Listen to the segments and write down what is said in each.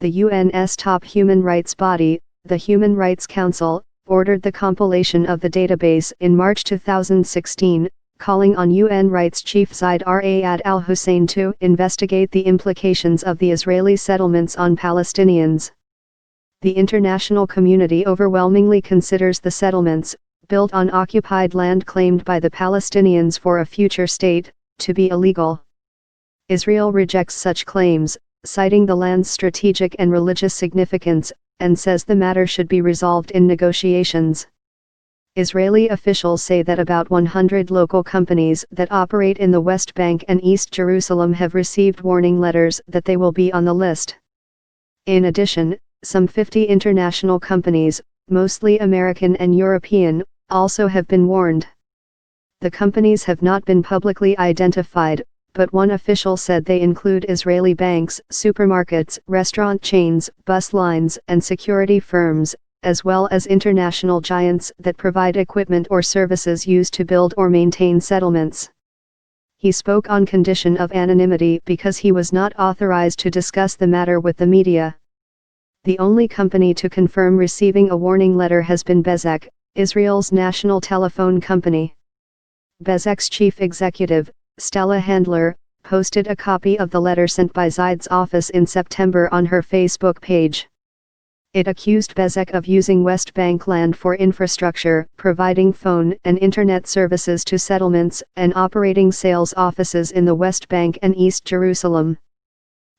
the UN's top human rights body, the Human Rights Council, ordered the compilation of the database in March 2016, calling on UN Rights Chief Zeid Raad al-Hussein to investigate the implications of the Israeli settlements on Palestinians. The international community overwhelmingly considers the settlements, built on occupied land claimed by the Palestinians for a future state, to be illegal. Israel rejects such claims, citing the land's strategic and religious significance, and says the matter should be resolved in negotiations. Israeli officials say that about 100 local companies that operate in the West Bank and East Jerusalem have received warning letters that they will be on the list. In addition, some 50 international companies, mostly American and European, also have been warned. The companies have not been publicly identified, but one official said they include Israeli banks, supermarkets, restaurant chains, bus lines, and security firms, as well as international giants that provide equipment or services used to build or maintain settlements. He spoke on condition of anonymity because he was not authorized to discuss the matter with the media. The only company to confirm receiving a warning letter has been Bezeq, Israel's national telephone company. Bezeq's chief executive, Stella Handler, posted a copy of the letter sent by Zeid's office in September on her Facebook page. It accused Bezeq of using West Bank land for infrastructure, providing phone and internet services to settlements, and operating sales offices in the West Bank and East Jerusalem.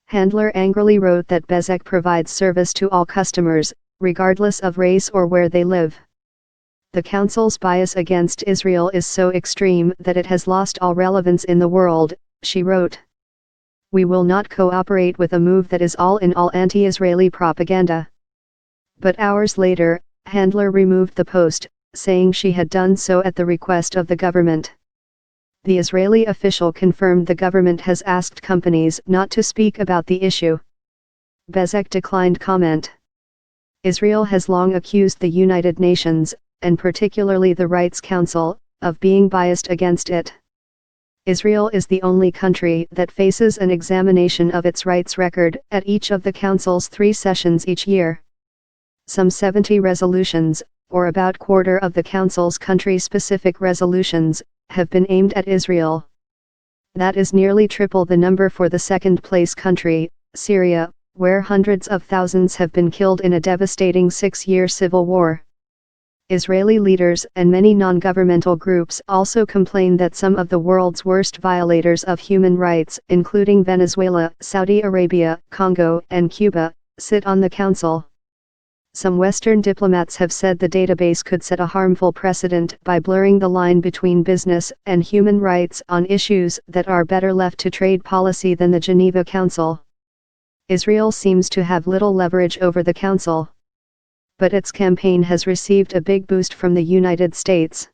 Handler angrily wrote that Bezeq provides service to all customers, regardless of race or where they live. The Council's bias against Israel is so extreme that it has lost all relevance in the world, she wrote. We will not cooperate with a move that is all in all anti-Israeli propaganda. But hours later, Handler removed the post, saying she had done so at the request of the government. The Israeli official confirmed the government has asked companies not to speak about the issue. Bezeq declined comment. Israel has long accused the United Nations, and particularly the Rights Council, of being biased against it. Israel is the only country that faces an examination of its rights record at each of the Council's 3 sessions each year. Some 70 resolutions, or about quarter of the Council's country-specific resolutions, have been aimed at Israel. That is nearly triple the number for the second-place country, Syria, where hundreds of thousands have been killed in a devastating 6-year civil war. Israeli leaders and many non-governmental groups also complain that some of the world's worst violators of human rights, including Venezuela, Saudi Arabia, Congo, and Cuba, sit on the Council. Some Western diplomats have said the database could set a harmful precedent by blurring the line between business and human rights on issues that are better left to trade policy than the Geneva Council. Israel seems to have little leverage over the Council. But its campaign has received a big boost from the United States.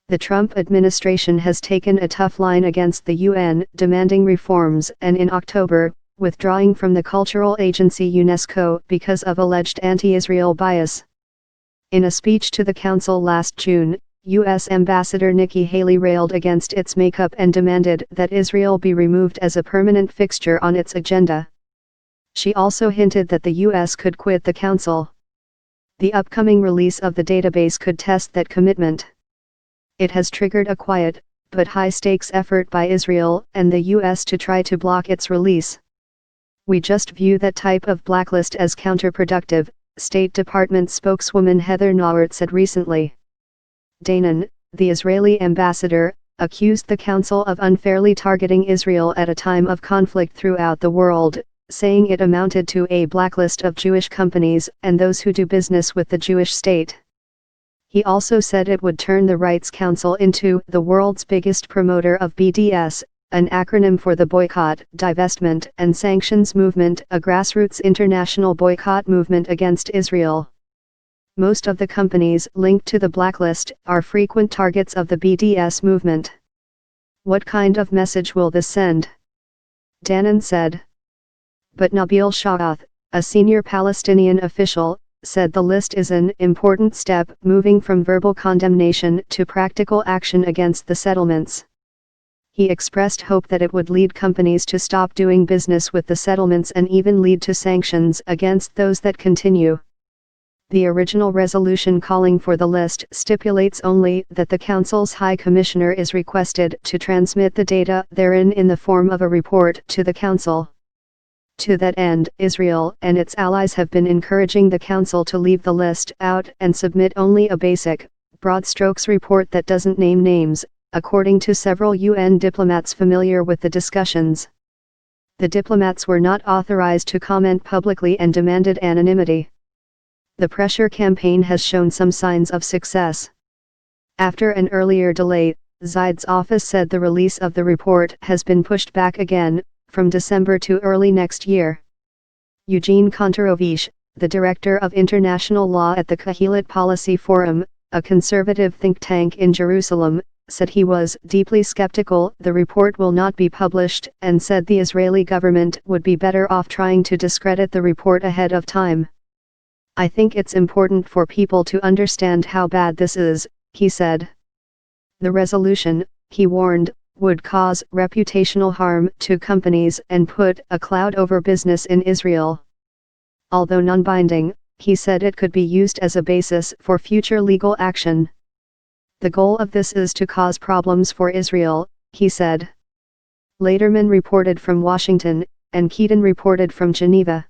The Trump administration has taken a tough line against the UN, demanding reforms, and in October, withdrawing from the cultural agency UNESCO because of alleged anti-Israel bias. In a speech to the Council last June, U.S. Ambassador Nikki Haley railed against its makeup and demanded that Israel be removed as a permanent fixture on its agenda. She also hinted that the U.S. could quit the Council. The upcoming release of the database could test that commitment. It has triggered a quiet, but high-stakes effort by Israel and the U.S. to try to block its release. We just view that type of blacklist as counterproductive, State Department spokeswoman Heather Nauert said recently. Danon, the Israeli ambassador, accused the Council of unfairly targeting Israel at a time of conflict throughout the world, saying it amounted to a blacklist of Jewish companies and those who do business with the Jewish state. He also said it would turn the Rights Council into the world's biggest promoter of BDS, an acronym for the Boycott, Divestment, and Sanctions Movement, a grassroots international boycott movement against Israel. Most of the companies linked to the blacklist are frequent targets of the BDS movement. What kind of message will this send? Danon said. But Nabil Shaath, a senior Palestinian official, said the list is an important step moving from verbal condemnation to practical action against the settlements. He expressed hope that it would lead companies to stop doing business with the settlements and even lead to sanctions against those that continue. The original resolution calling for the list stipulates only that the Council's High Commissioner is requested to transmit the data therein in the form of a report to the Council. To that end, Israel and its allies have been encouraging the Council to leave the list out and submit only a basic, broad strokes report that doesn't name names, according to several UN diplomats familiar with the discussions. The diplomats were not authorized to comment publicly and demanded anonymity. The pressure campaign has shown some signs of success. After an earlier delay, Zeid's office said the release of the report has been pushed back again, from December to early next year. Eugene Kontorovich, the director of international law at the Kahilat Policy Forum, a conservative think tank in Jerusalem, said he was deeply skeptical the report will not be published and said the Israeli government would be better off trying to discredit the report ahead of time. I think it's important for people to understand how bad this is, he said. The resolution, he warned, would cause reputational harm to companies and put a cloud over business in Israel. Although non-binding, he said it could be used as a basis for future legal action. The goal of this is to cause problems for Israel, he said. Lederman reported from Washington, and Keaton reported from Geneva.